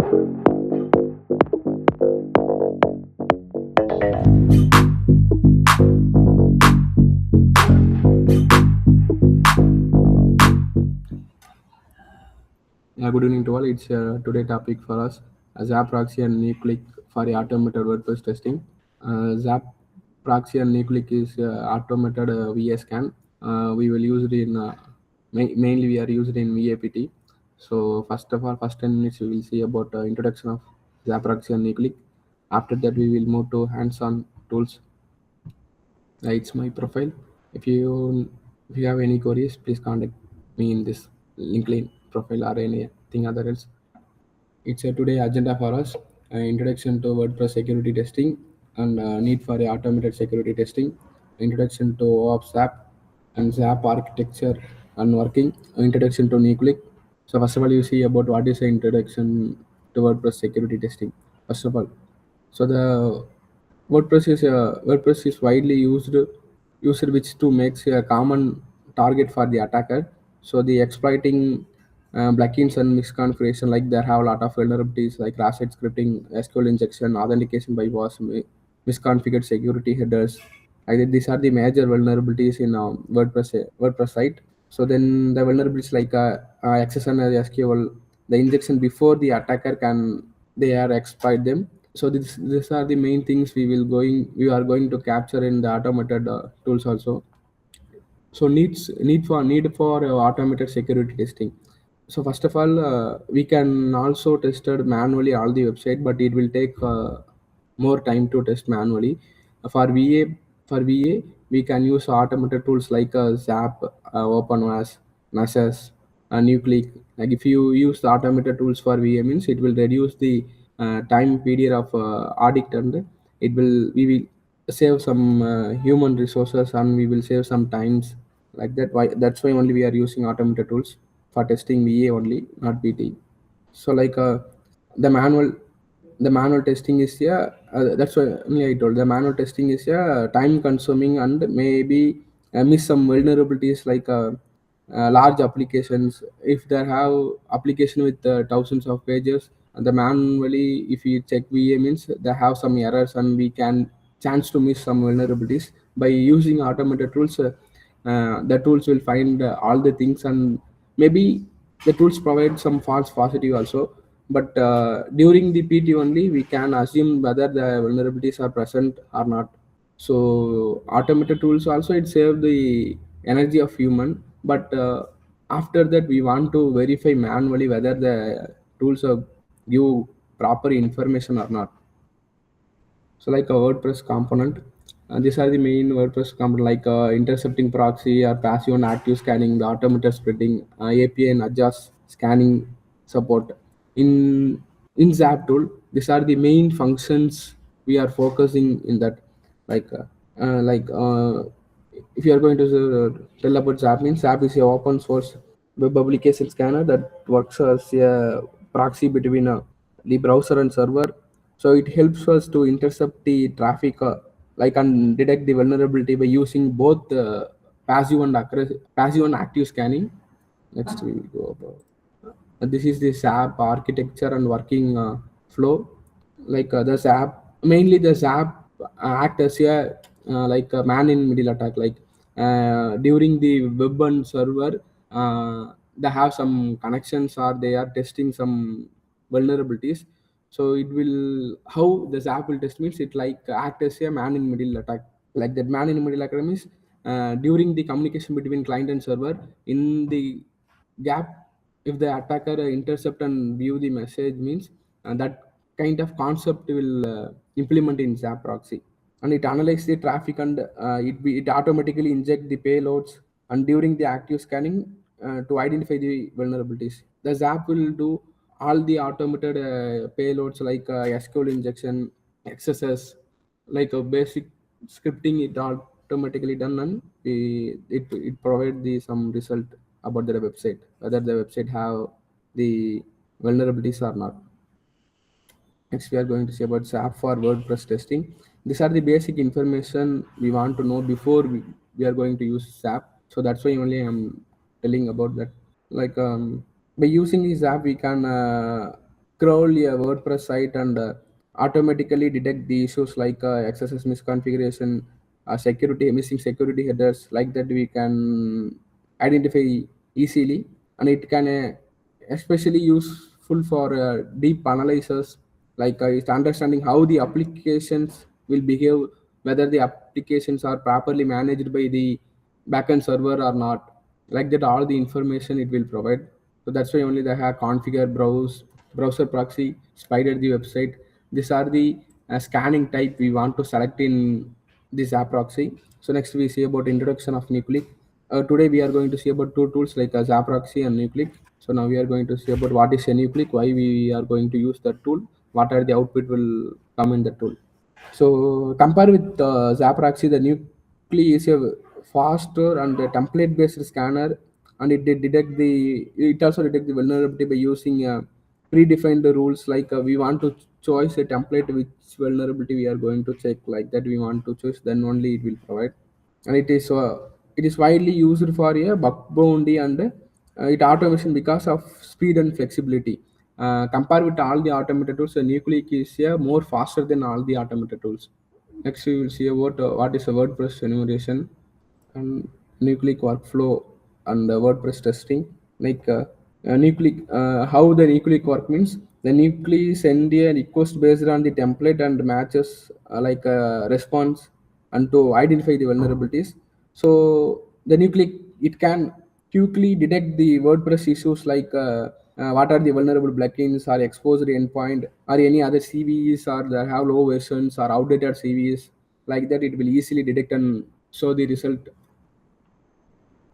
Good evening to all. It's today topic for us ZAP Proxy and Nuclei for automated WordPress testing. ZAP Proxy and Nuclei is automated VA scan. We will use it in mainly we are used in VAPT. So first of all, first 10 minutes we will see about introduction of ZAP Proxy and Nuclei. After that, we will move to hands-on tools. It's my profile. If you have any queries, please contact me in this LinkedIn profile or anything other else. It's a today agenda for us. Introduction to WordPress security testing and need for a automated security testing. Introduction to OWASP ZAP and ZAP architecture and working. Introduction to Nuclei. So first of all, you see about what is the introduction to WordPress security testing. First of all, so the WordPress is widely used which to makes a common target for the attacker. So the exploiting plugins and misconfiguration, like they have a lot of vulnerabilities like cross-site scripting, SQL injection, authentication bypass, misconfigured security headers. I think these are the major vulnerabilities in WordPress site. So then the vulnerabilities like XSN and SQL, the injection before the attacker can they are exploit them. So these are the main things we are going to capture in the automated tools also. So need for automated security testing. So first of all, we can also test it manually all the website, but it will take more time to test manually. For va we can use automated tools like ZAP, OpenOS, NASS, Nuclei. Like if you use the automated tools for va means it will reduce the time period of audit, and we will save some human resources, and we will save some times like that. That's why only we are using automated tools for testing va only, not pt. So like the manual the manual testing is, yeah, that's why only I told the manual testing is, yeah, time consuming and maybe miss some vulnerabilities like large applications. If they have application with thousands of pages, and the manually if you check va means they have some errors, and we can chance to miss some vulnerabilities. By using automated tools, the tools will find all the things, and maybe the tools provide some false positive also. But during the pt only we can assume whether the vulnerabilities are present or not. So automated tools also it save the energy of human, but after that we want to verify manually whether the tools are give proper information or not. So like a WordPress component, these are the main WordPress component like intercepting proxy or passive and active scanning, the automated splitting, API and adjust scanning support. In ZAP tool, these are the main functions we are focusing in that. Like if you are going to tell about ZAP means ZAP is a open source web application scanner that works as a proxy between the browser and server. So it helps us to intercept the traffic, like and detect the vulnerability by using both passive and active scanning. Next we will go about. This is the ZAP architecture and working flow. Like the ZAP, mainly the ZAP act as a like a man in middle attack. Like during the web and server, they have some connections or they are testing some vulnerabilities. So it will how the ZAP will test means it like act as a man in middle attack. Like that man in middle attack means during the communication between client and server, in the gap, if the attacker intercept and view the message means that kind of concept will implement in ZAP proxy, and it analyzes the traffic, and it automatically inject the payloads, and during the active scanning to identify the vulnerabilities. The ZAP will do all the automated payloads like SQL injection, XSS, like a basic scripting. It automatically done, and it provide the some result about the website, whether the website have the vulnerabilities or not. Next, we are going to see about ZAP for WordPress testing. These are the basic information we want to know before we are going to use ZAP. So that's why only I'm telling about that. Like by using this ZAP, we can crawl a WordPress site and automatically detect the issues like XSS misconfiguration, security missing security headers. Like that, we can identify easily, and it can especially useful for deep analysis, like it's understanding how the applications will behave, whether the applications are properly managed by the backend server or not. Like that, all the information it will provide. So that's why only they have configure, browser proxy, spider the website. These are the scanning type we want to select in this app proxy. So next we see about introduction of Nuclei. Today we are going to see about two tools like ZAP Proxy and Nuclei. So now we are going to see about what is a Nuclei, why we are going to use that tool, what are the output will come in the tool. So compare with ZAP Proxy, the Nuclei is a faster and a template-based scanner, and it also detect the vulnerability by using predefined rules. Like we want to choose a template which vulnerability we are going to check. Like that we want to choose, then only it will provide. And it is widely used for a bug bounty and it automation because of speed and flexibility. Compared with all the automated tools, the Nucleic is more faster than all the automated tools. Next, we will see about what is a WordPress enumeration and Nucleic workflow and WordPress testing. Like how the Nucleic work means the Nuclei send a request based on the template and matches like a response and to identify the vulnerabilities. So the Nucleic it can quickly detect the WordPress issues like what are the vulnerable plugins or exposed endpoint or any other CVEs or that have low versions or outdated CVEs. Like that, it will easily detect and show the result.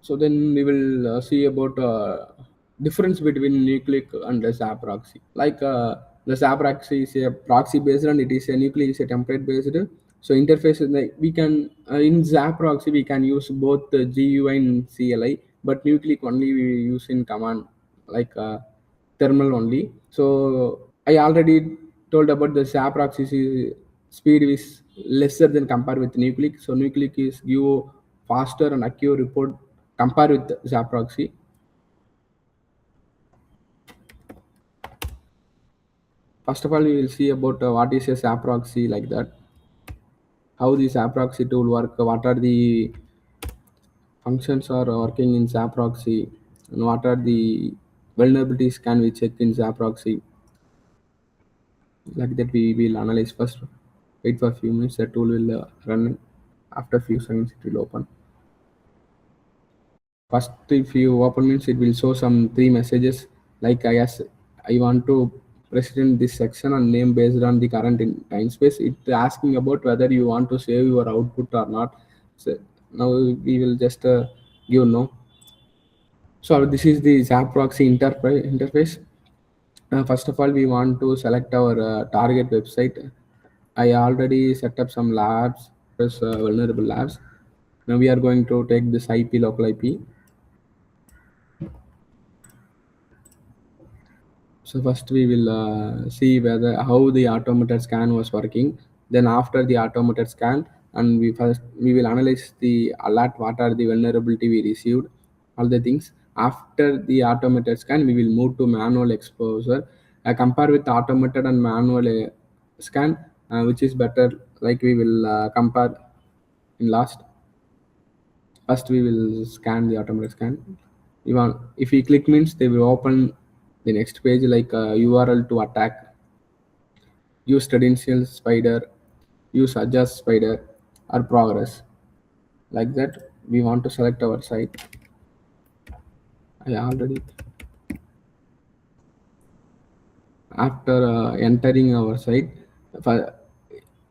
So then we will see about difference between Nucleic and the ZAP proxy. Like the ZAP proxy is a proxy based and it is a Nucleic is a template based. So interface is like we can in ZAP proxy we can use both the GUI and CLI, but Nucleic only we use in command like thermal only. So I already told about the ZAP proxy speed is lesser than compared with Nucleic. So Nucleic is give faster and accurate report compared with ZAP proxy. First of all, we will see about what is a ZAP proxy, like that, how the ZAP proxy tool work, what are the functions are working in ZAP proxy, and what are the vulnerabilities can we check in ZAP proxy. Like that, we will analyze first. Wait for a few minutes. The tool will run. After a few seconds, it will open. First, if you open means it will show some three messages like I want to present this section and name based on the current in time space. It's asking about whether you want to save your output or not. So now we will just give no. So this is the ZAP proxy interface. First of all, we want to select our target website. I already set up some labs, plus vulnerable labs. Now we are going to take this IP, local IP. So first we will see whether how the automated scan was working. Then after the automated scan, and we will analyze the alert. What are the vulnerability we received? All the things. After the automated scan, we will move to manual exposure. Compare with automated and manual scan, which is better. Like we will compare in last. First, we will scan the automated scan. If we click means they will open the next page like URL to attack, use credentials spider, use adjust spider, or progress. Like that, we want to select our site. I already after entering our site. For,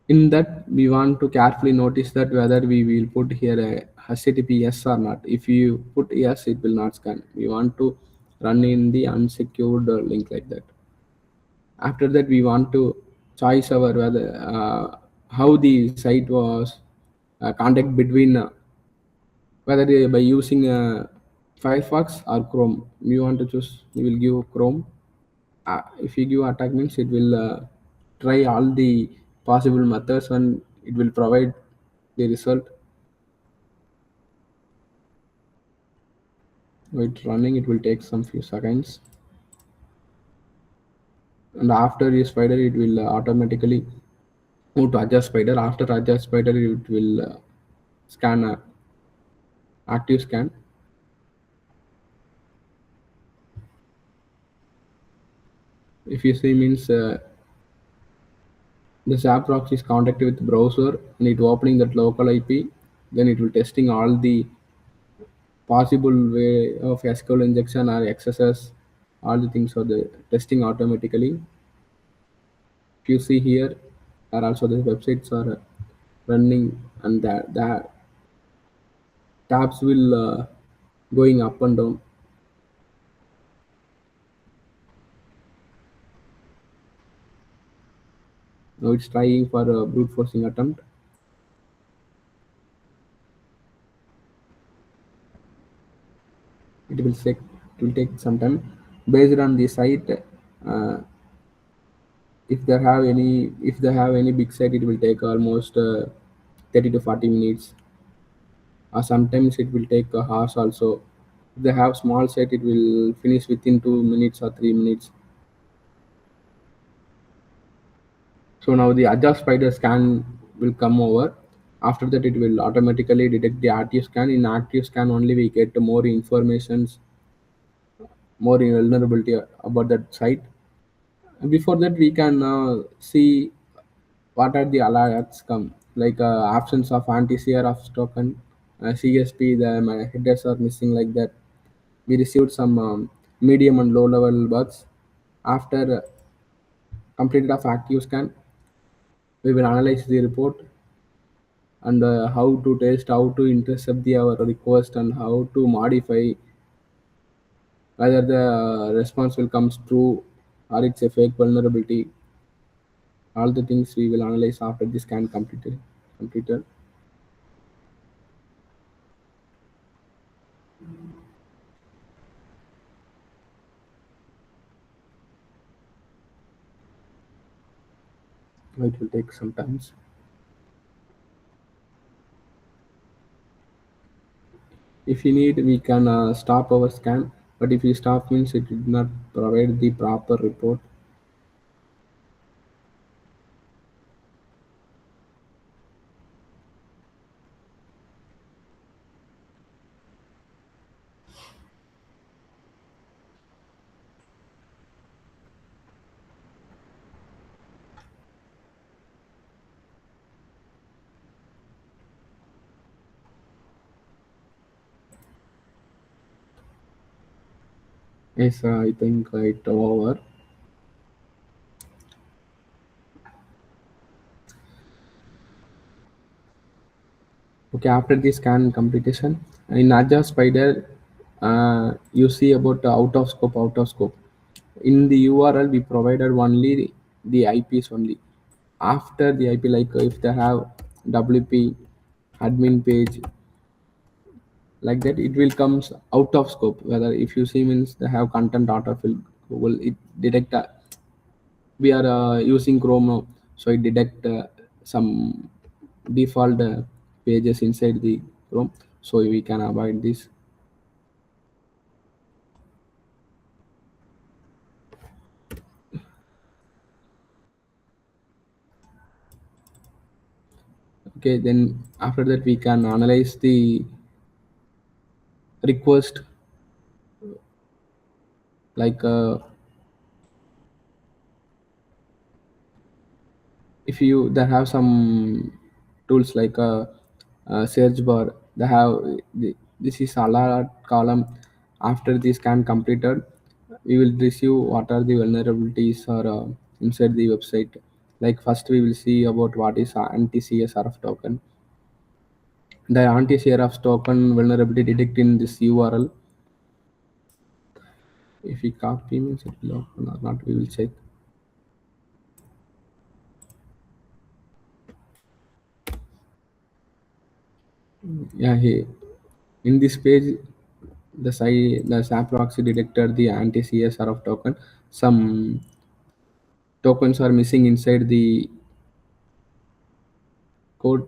in that we want to carefully notice that whether we will put here a HTTP yes or not. If you put yes, it will not scan. We want to run in the unsecured link, like that. After that, we want to choose our whether how the site was contact between whether by using Firefox or Chrome. We want to choose. We will give Chrome. If you give attack means it will try all the possible methods and it will provide the result. With running, it will take some few seconds. and after the spider it will automatically move to adjust spider. After adjust spider it will scan active scan. If you see means the ZAP proxy is contacted with the browser and it opening that local IP, then it will testing all the possible way of SQL injection or XSS, all the things are the testing automatically. If you see here, are also the websites are running, and the tabs will going up and down. Now it's trying for a brute forcing attempt. It will take some time based on the site. Uh, if they have any big site, it will take almost 30 to 40 minutes, or sometimes it will take a hours also. If they have small site, it will finish within 2 minutes or 3 minutes. So now the adjust spider scan will come over. After that, it will automatically detect the active scan. In active scan only we get more informations, more vulnerability about that site. Before that, we can see what are the alerts come, like absence of anti-CR of token, CSP, the my headers are missing, like that. We received some medium and low level bugs. After completed of active scan, we will analyze the report and how to test, how to intercept the our request, and how to modify whether the response will comes true or it's a fake vulnerability. All the things we will analyze after the scan completed. It will take some time. If you need, we can stop our scan, but if you stop means it did not provide the proper report. Yes, I think it over. Okay, after the scan completion, in Aja Spider, you see about out of scope, out of scope. In the URL, we provided only the IPs only. After the IP, like if they have WP admin page, like that, it will comes out of scope. Whether if you see means they have content autofill, will it detect? We are using Chrome now, so it detect some default pages inside the Chrome, so we can avoid this. Okay, then after that we can analyze the request, like if you they have some tools like a search bar. They have this is alert column. After the scan completed, we will receive what are the vulnerabilities or inside the website. Like first we will see about what is anti-CSRF token. The anti-CSRF token vulnerability detect in this URL. If we copy means it will open or not, we will check. Yeah, in this page, the SAP proxy detected the anti-CSRF token. Some tokens are missing inside the code.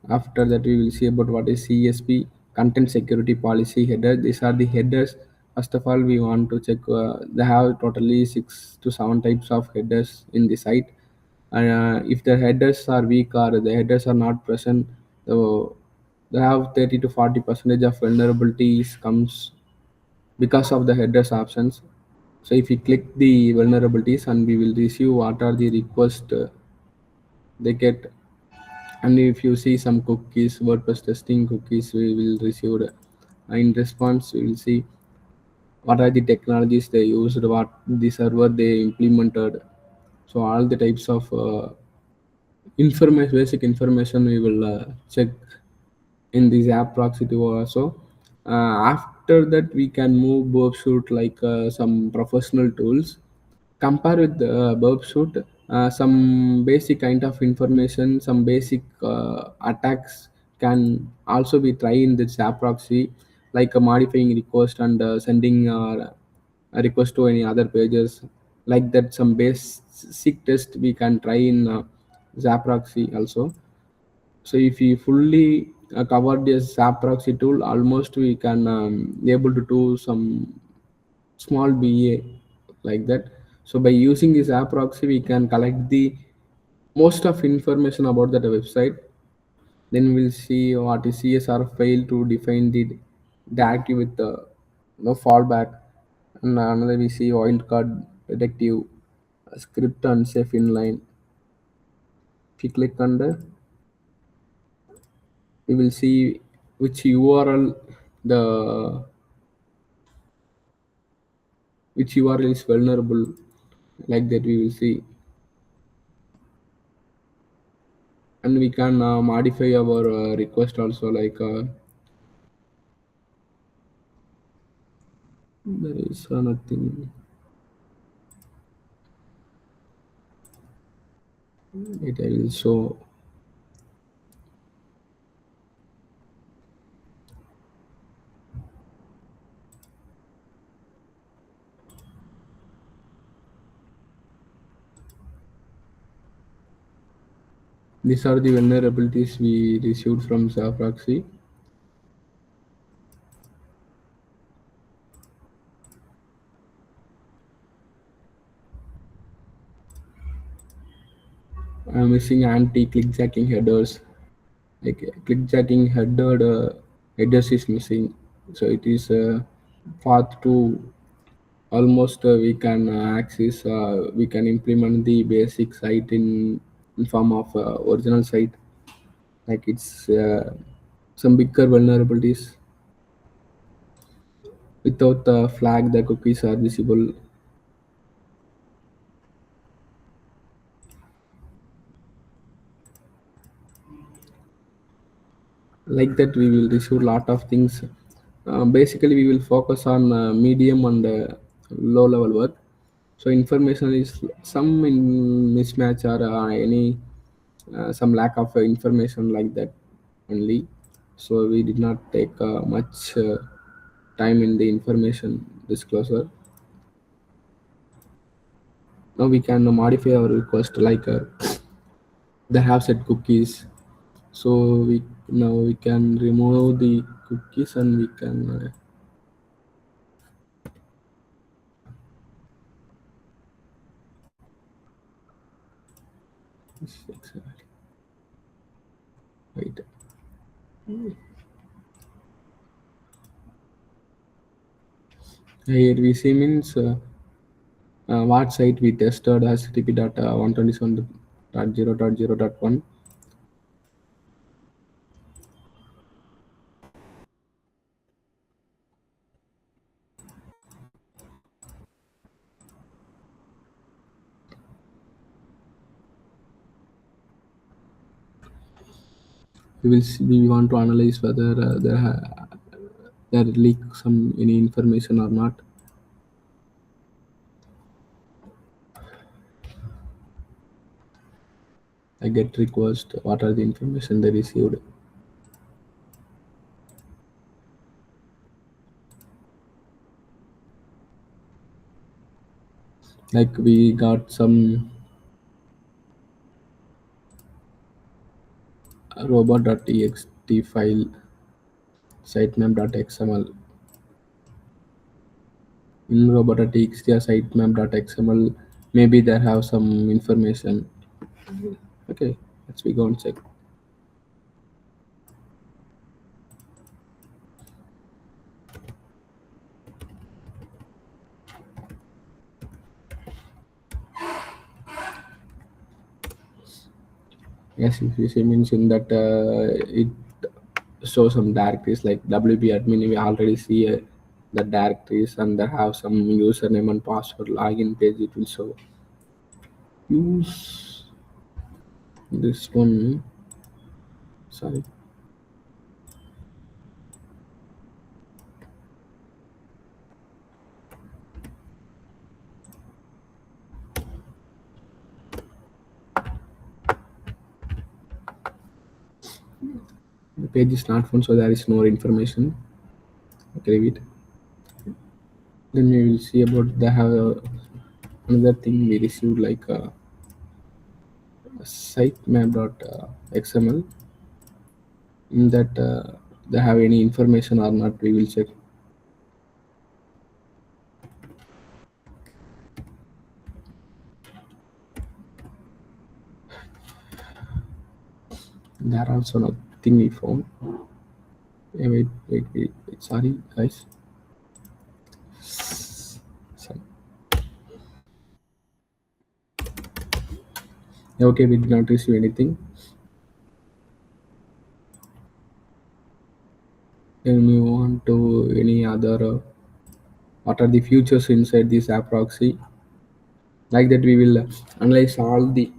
After that, we will see about what is CSP content security policy header. These are the headers First of all, we want to check they have totally 6 to 7 types of headers in the site. And if the headers are weak or the headers are not present, so they have 30 to 40% of vulnerabilities comes because of the headers options. So if we click the vulnerabilities, and we will receive what are the requests they get. And if you see some cookies, WordPress testing cookies, we will receive it. In response, we will see what are the technologies they used, what the server they implemented. So all the types of information, basic information, we will check in the ZAP proxy tool also. After that, we can move Burp Suite like some professional tools. Compare with the Burp Suite, some basic kind of information, some basic attacks can also be tried in the ZAP proxy, like modifying request and sending a request to any other pages. Like that, some basic test we can try in ZAP proxy also. So if we fully cover this ZAP proxy tool, almost we can able to do some small BA like that. So by using this app proxy, we can collect the most of information about that website. Then we'll see what is CSR fail to define the directive with the fallback. And another we see wildcard detective script and safe inline. If you click on that, we will see which URL the which URL is vulnerable. Like that, we will see, and we can modify our request also. Like there is nothing. It will show. These are the vulnerabilities we received from ZAP proxy. I'm missing anti-clickjacking headers. Like clickjacking headers is missing, so it is path to almost we can access. We can implement the basic site in form of original site. Like it's some bigger vulnerabilities without the flag. The cookies are visible. Like that, we will receive lot of things. Basically, we will focus on medium and low level work. So information is some in mismatch or any some lack of information like that only. So we did not take much time in the information disclosure. Now we can modify our request, like they have set cookies. So we now we can remove the cookies, and we can wait. Here we see means what site we tested as HTTP data 127.0.0.1. We want to analyze whether there leak some any information or not. I get request. What are the information they received? Like we got some robot.txt file, sitemap.xml. in robotics, their sitemap.xml, maybe they have some information. Okay, let's we go and check. Yes, if you see means in that it shows some directories like WP admin. We already see the directories and they have some username and password login page. It will show. Use this one. Sorry, the page is not found, so there is no information. Okay, wait. Then we will see about they have another thing we received like sitemap.xml. In that they have any information or not, we will check. There are also nothing we found. Wait. Sorry, guys. Sorry. Okay, we did not receive anything. Then we move on to any other. What are the features inside this app proxy? Like that, we will analyze all the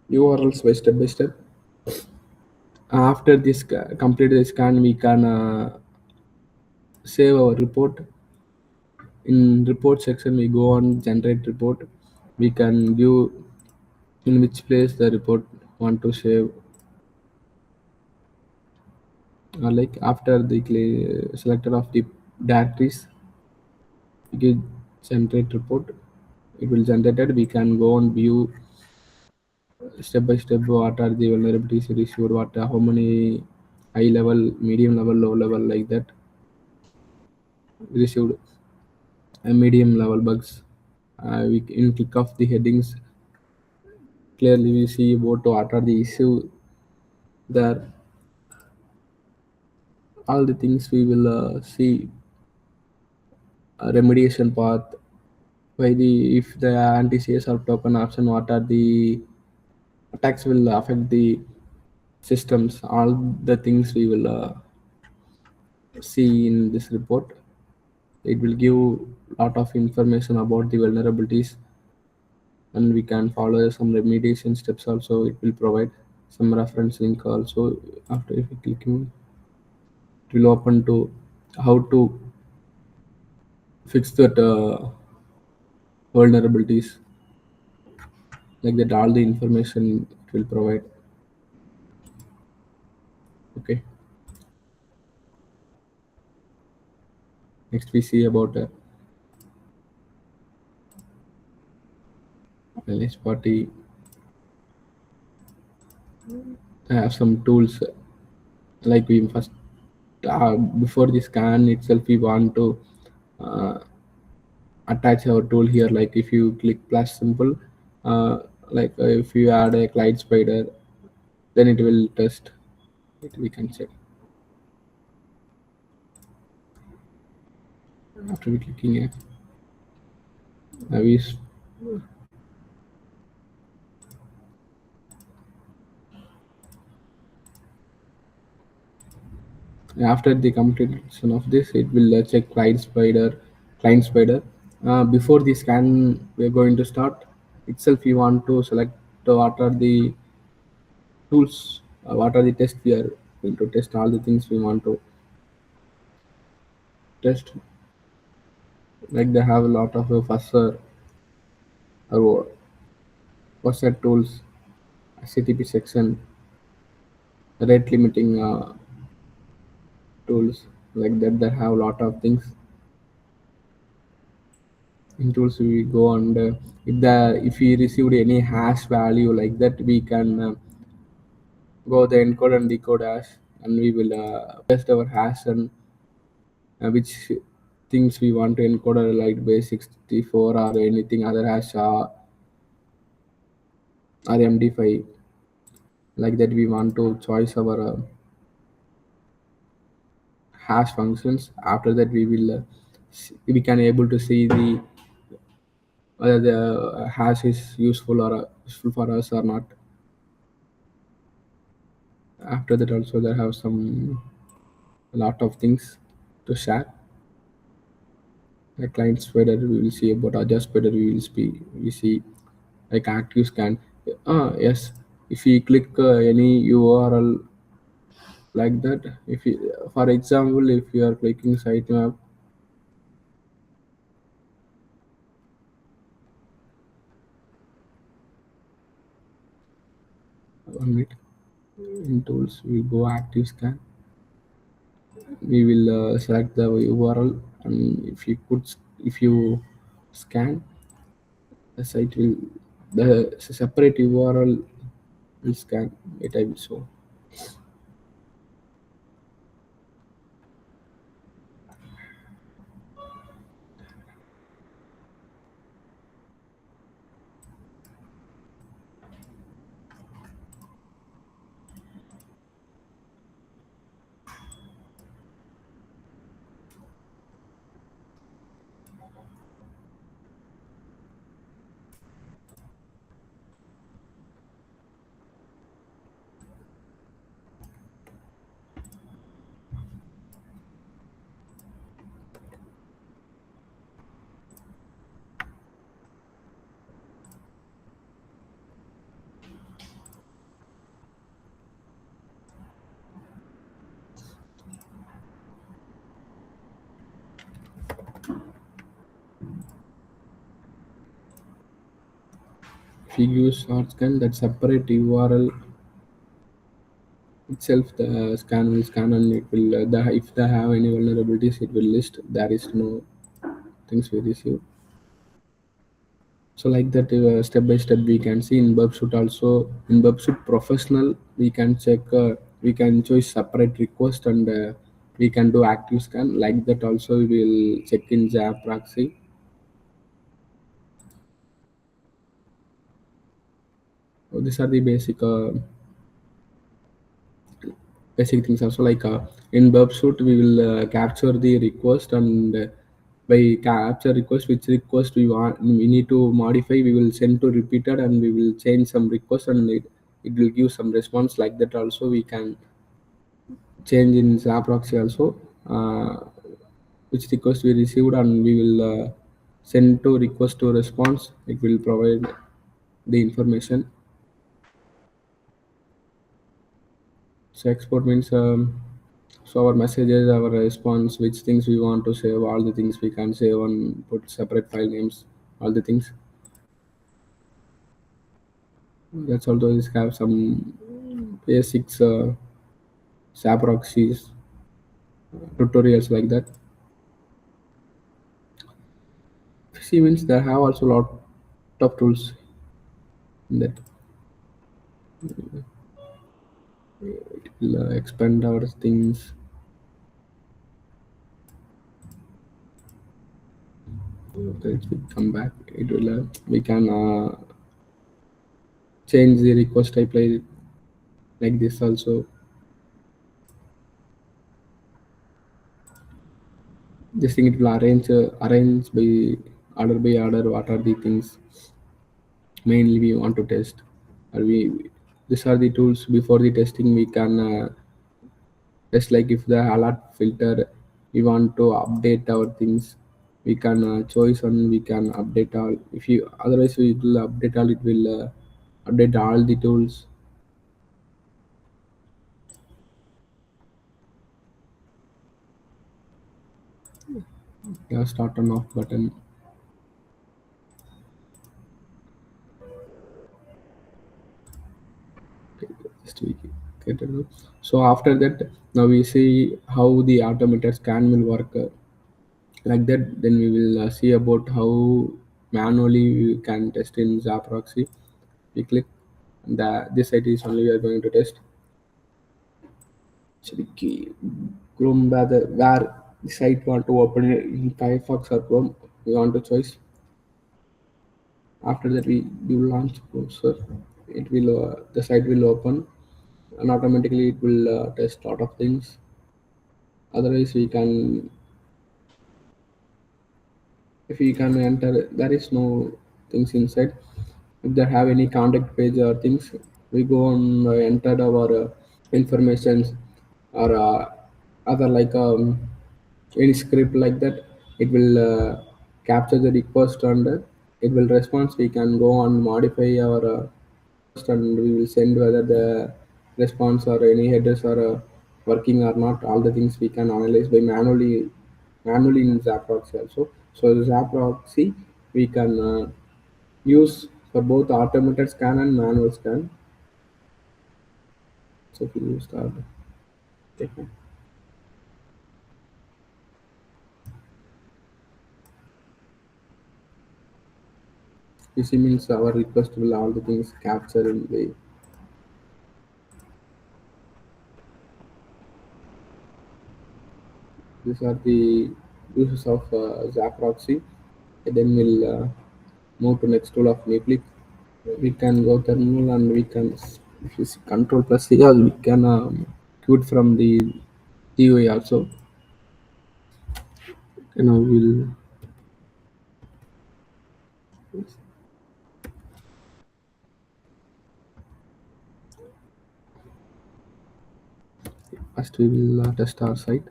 URLs by step by step. After this complete the scan, we can save our report. In report section, we go on generate report. We can give in which place the report want to save. Like after the selected of the directories, we give generate report. It will generate it. We can go and view step by step what are the vulnerabilities received, what how many high level, medium level, low level, like that received, and medium level bugs. We can click off the headings. Clearly, we see what are the issue there. All the things we will see remediation path. Why the if the anti-CSR token option, what are the attacks will affect the systems. All the things we will see in this report. It will give lot of information about the vulnerabilities, and we can follow some remediation steps also. It will provide some reference link also. After if you clicking, it will open to how to fix that vulnerabilities, like that all the information it will provide. Okay, next we see about LS party. I have some tools like we first before the scan itself we want to uh, attach our tool here. Like if you click plus symbol, uh, like if you add a Clyde spider, then it will test it. We can check after we clicking it. We after the completion of this, it will check client spider. Before the scan we're going to start itself, you want to select what are the tools, what are the tests we are going to test, all the things we want to test. Like they have a lot of fuzzer or fuzzer tools, HTTP section, rate limiting tools, like that. They have a lot of things. In tools we go and if we received any hash value like that, we can go the encode and decode hash, and we will paste our hash and which things we want to encode are like base64 or anything other hash or MD5, like that we want to choose our hash functions. After that we will we can able to see the whether the hash is useful or useful for us or not. After that also there have some a lot of things to share. Like client spider we will see about other spider we see like active scan. Yes, if we click any URL like that, if you, for example, if you are clicking sitemap, 1 minute, in tools we go active scan, we will select the URL, and if you scan the site will, the separate URL will scan it, I will show. If you use short scan, that separate URL itself, the scan will scan and it will if they have any vulnerabilities it will list. There is no things we receive. So like that, step by step we can see in BubSuite also. In BubSuite Professional, we can check, we can choose separate request, and we can do active scan. Like that also we will check in ZAP Proxy. So these are the basic things also. Like in BubSuite we will capture the request, and by capture request, which request we need to modify, we will send to repeated, and we will change some request, and it will give some response. Like that also we can change in ZAP proxy also, which request we received, and we will send to request to response. It will provide the information. So export means so our messages, our response, which things we want to save, all the things we can save and put separate file names, all the things. That's also this have some basics SAP proxies tutorials like that. See means there have also lot of tools in that. It will expand our things. Okay, it will come back. It will we can change the request type like this also. This thing it will arrange by order what are the things mainly we want to test. Or we these are the tools before the testing we can test, like if the alert filter we want to update our things, we can choose and we can update all. If you otherwise we will update all, it will update all the tools. Yeah, start and off button. Just we get it. So after that, now we see how the automated scan will work. Like that, then we will see about how manually we can test in ZAP proxy. We click the this site is only we are going to test. Chrome where the site want to open it in Firefox or Chrome, we want to choose. After that, we will launch browser. It will the site will open, and automatically it will test lot of things. Otherwise, we can if we can enter, there is no things inside. If they have any contact page or things, we go and enter our informations or other like any script like that. It will capture the request and it will respond. We can go and modify our and we will send whether the response or any headers are working or not. All the things we can analyze by manually in ZAP Proxy also. So the ZAP Proxy we can use for both automated scan and manual scan. So if you start, okay. PC means our request will all the things capture in the. These are the uses of ZAP Proxy. And then we'll move to next tool of Nuclei. We can go terminal and we can if you see control plus C, we can quit from the GUI also. We'll first we will test our site,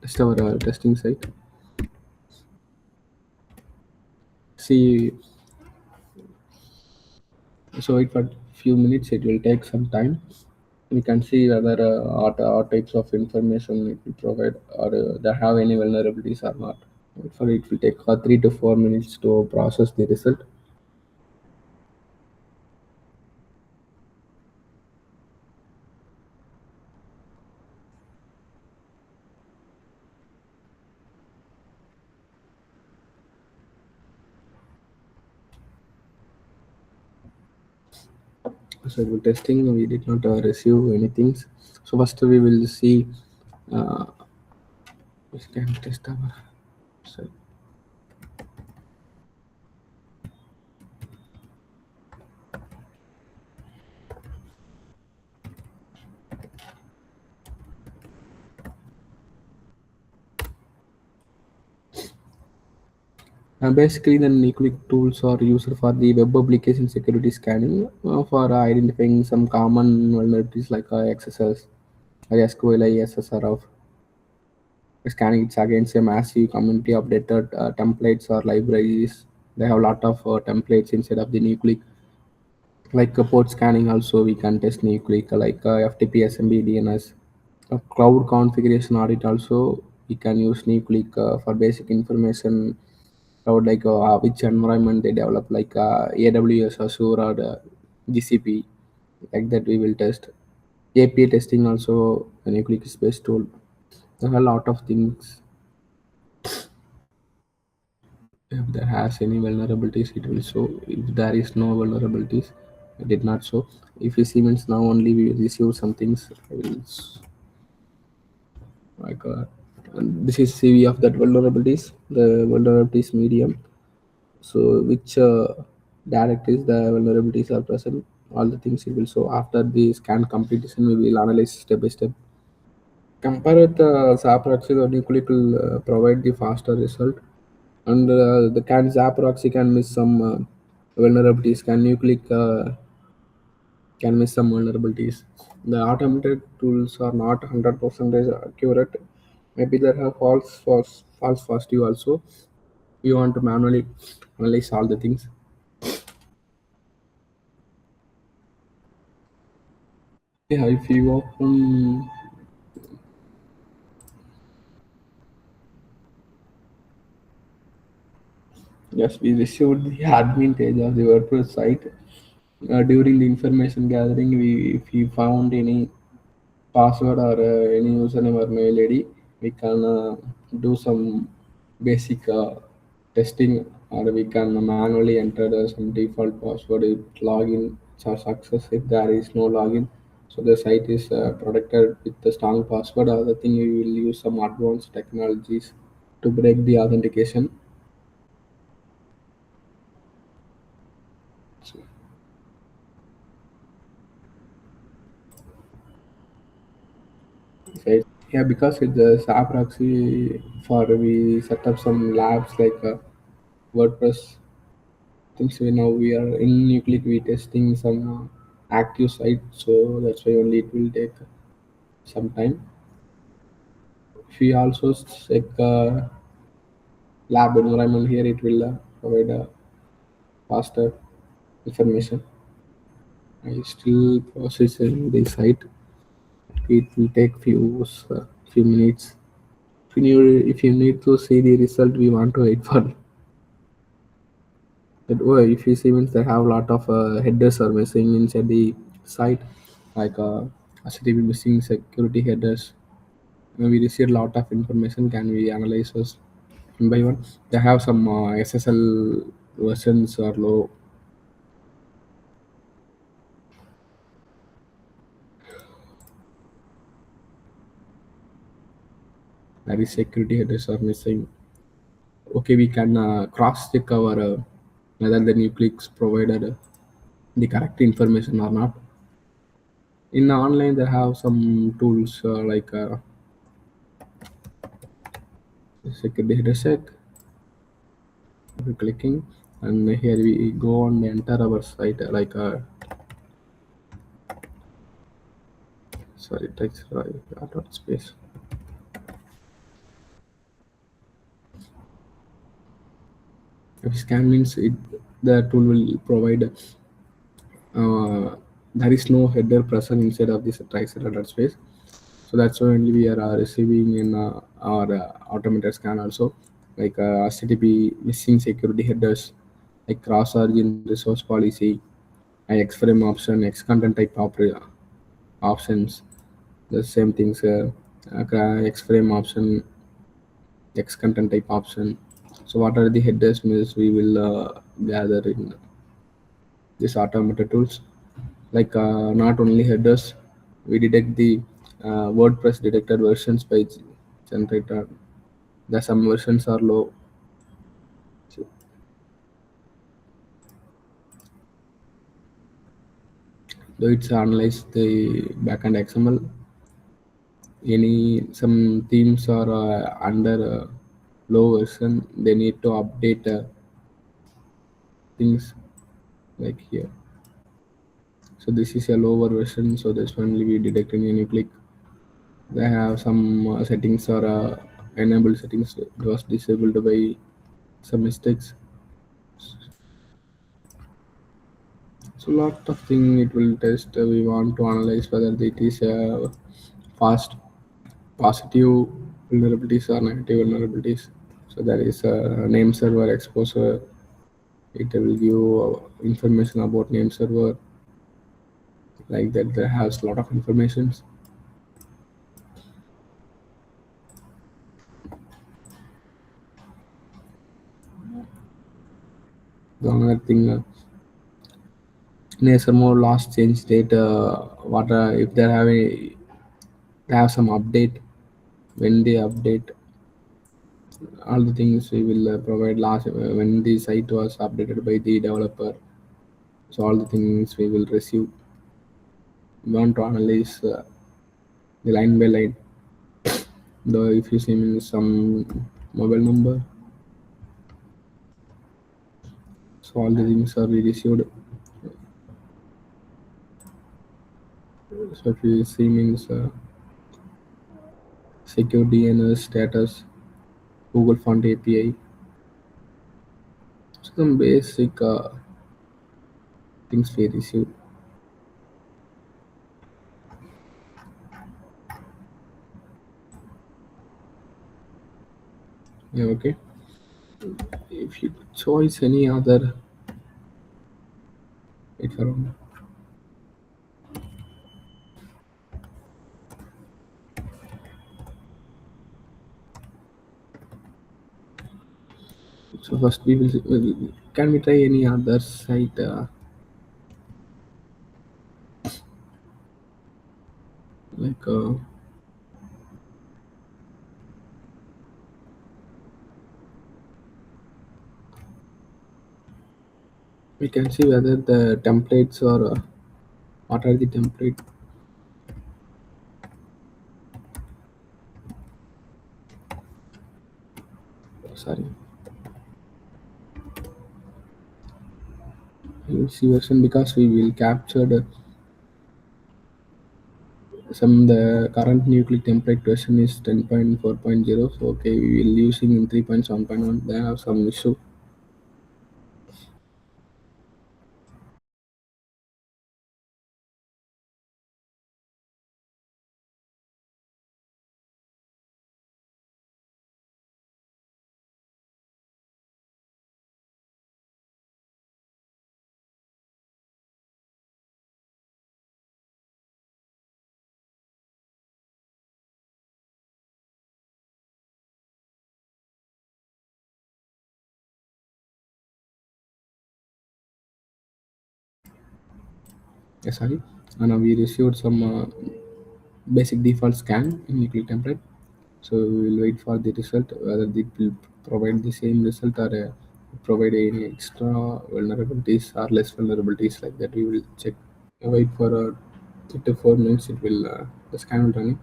test our testing site. See, so it for few minutes. It will take some time. We can see whether what types of information it will provide or they have any vulnerabilities or not. For it will take 3 to 4 minutes to process the result. So while testing, we did not receive anything. So first we will see. Uh, we can test our site. Basically, the Nuclei tools are used for the web application security scanning for identifying some common vulnerabilities like XSS, SQLi, SSR of scanning it against a massive community of data templates or libraries. They have a lot of templates inside of the Nuclei. Like port scanning, also we can test Nuclei like FTP, SMB, DNS. Cloud configuration audit also we can use Nuclei for basic information cloud like which environment they develop like AWS, Azure or GCP like that we will test. API testing also a Nuclei is based tool. There are a lot of things. If there has any vulnerabilities it will show. If there is no vulnerabilities it did not show. If you see means now only we receive some things I will like and this is CV of that vulnerabilities, the vulnerabilities medium. So which directories the vulnerabilities are present, all the things it will show. After the scan completion, we will analyze step by step. Compare with the ZAP proxy, the Nuclei will provide the faster result, and the can ZAP proxy can miss some vulnerabilities. Can Nuclei can miss some vulnerabilities. The automated tools are not 100% accurate. Maybe there are false positive also. We want to manually analyze all the things. Yeah, if you open, yes, we received the admin page of the WordPress site. During the information gathering, if we found any password or any username or mail ID, we can do some basic testing, or we can manually enter some default password if login or success if there is no login. So the site is protected with a strong password. Other thing, we will use some advanced technologies to break the authentication. So, yeah, because it's a SAP proxy for we set up some labs like WordPress things. We are in Nucleic, we testing some active site, so that's why only it will take some time. If we also check lab environment here, it will provide faster information. I still processing the site. It will take few minutes. If you need to see the result, we want to wait for it. Oh, if you see means they have a lot of headers are missing inside the site, like HTTP missing security headers. When we receive a lot of information, can we analyze us one by one? They have some SSL versions are low. That is security headers are missing. Okay, we can cross check our whether the Nucleus provided the correct information or not. In online, they have some tools like security header check. We're clicking, and here we go and enter our site like sorry, text dot space. If scan means it, the tool will provide there is no header present inside of this tricycle space. So that's why only we are receiving in our automated scan also, like HTTP missing security headers, like cross origin resource policy, X frame option, X content type options, the same things, X frame option, X content type option. So what are the headers means we will gather in this automated tools, like not only headers, we detect the WordPress detected versions by generator. The some versions are low. So, though it's analyze the backend XML, any some themes are under low version, they need to update things like here. So this is a lower version, so this one will be detected when you click. They have some settings or enabled settings. It was disabled by some mistakes. So lot of thing it will test. We want to analyze whether it is fast positive vulnerabilities or negative vulnerabilities. So there is a name server exposure. It will give information about name server, like that. There has a lot of informations. The another thing, there's some more last change date. What if they have some update, when they update all the things we will provide last when the site was updated by the developer. So all the things we will receive. We want to analyze the line by line. Though if you see me some mobile number, so all the things are we received. So if you see means security and status, Google Font API, some basic things we receive. Yeah, okay. If you choose any other, if around. So first can we try any other site? like we can see whether the templates or what are the template. Sorry, we will see version because we will capture some the current nucleic template version is 10.4.0. So okay, we will using in 3.7.1. They have some issue. Sorry, and we received some basic default scan in nucleic template. So we will wait for the result whether it will provide the same result or provide any extra vulnerabilities or less vulnerabilities like that. We will check. Wait for 3 to 4 minutes. It will the scan will running.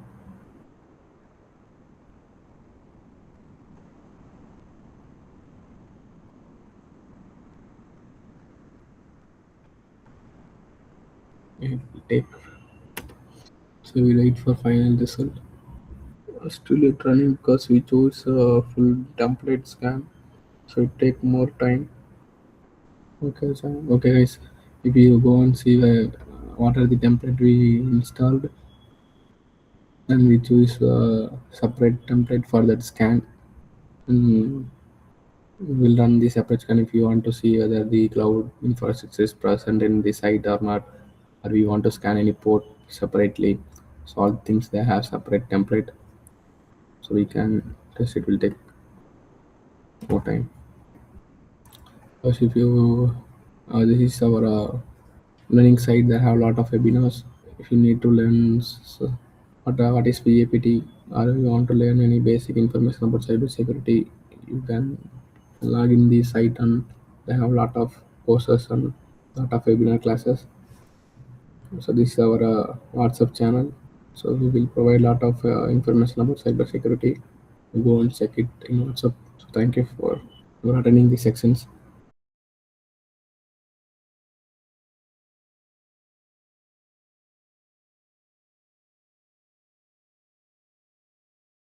It will take. So we wait for final result. Still it running because we chose full template scan. So it take more time. Okay, so okay guys, if you go and see what are the template we installed, then we choose separate template for that scan. And we'll run the separate scan if you want to see whether the cloud infrastructure is present in the site or not, or we want to scan any port separately. So all things they have separate template, so we can test. It will take more time. Because if you this is our learning site, they have a lot of webinars. If you need to learn what is VAPT, or you want to learn any basic information about cybersecurity, you can log in the site and they have a lot of courses and lot of webinar classes. So this is our WhatsApp channel. So we will provide a lot of information about cybersecurity. Go and check it in WhatsApp. So thank you for attending these sections.